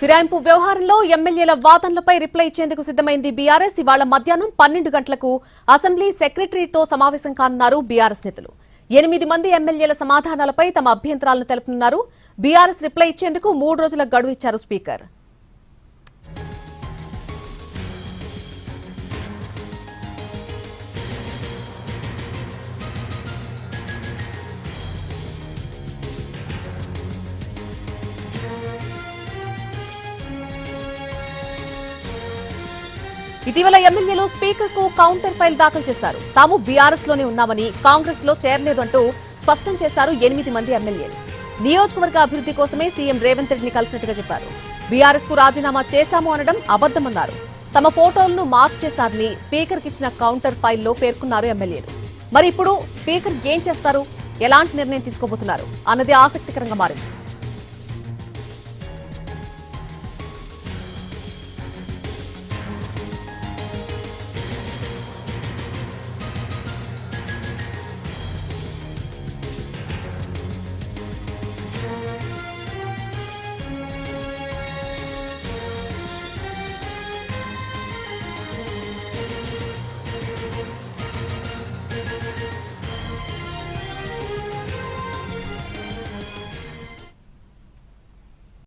ఫిరాయింపు వ్యవహారంలో ఎమ్మెల్యేల వాదనలపై రిప్లై ఇచ్చేందుకు సిద్దమైంది బీఆర్ఎస్. ఇవాళ మధ్యాహ్నం 12 గంటలకు అసెంబ్లీ సెక్రటరీతో సమావేశం కానున్నారు బీఆర్ఎస్ నేతలు. 8 మంది ఎమ్మెల్యేల సమాధానాలపై తమ అభ్యంతరాలను తెలుపనున్నారు. బీఆర్ఎస్ రిప్లై ఇచ్చేందుకు 3 రోజుల గడువు ఇచ్చారు స్పీకర్. ఇటీవల ఎమ్మెల్యేలు స్పీకర్ కు కౌంటర్ ఫైల్ దాఖలు చేశారు. తాము బీఆర్ఎస్ లోనే ఉన్నామని, కాంగ్రెస్ లో చేరలేదు అంటూ స్పష్టం చేశారు 8 మంది ఎమ్మెల్యేలు. నియోజకవర్గ అభివృద్ధి కోసమే సీఎం రేవంత్ రెడ్డిని కలిసినట్టుగా చెప్పారు. బీఆర్ఎస్ కు రాజీనామా చేశాము అనడం అబద్దమన్నారు. తమ ఫోటోలను మార్క్ చేశారని స్పీకర్ కి ఇచ్చిన కౌంటర్ ఫైల్లో పేర్కొన్నారు ఎమ్మెల్యేలు. మరి ఇప్పుడు స్పీకర్ ఏం చేస్తారు, ఎలాంటి నిర్ణయం తీసుకోబోతున్నారు అన్నది ఆసక్తికరంగా మారింది.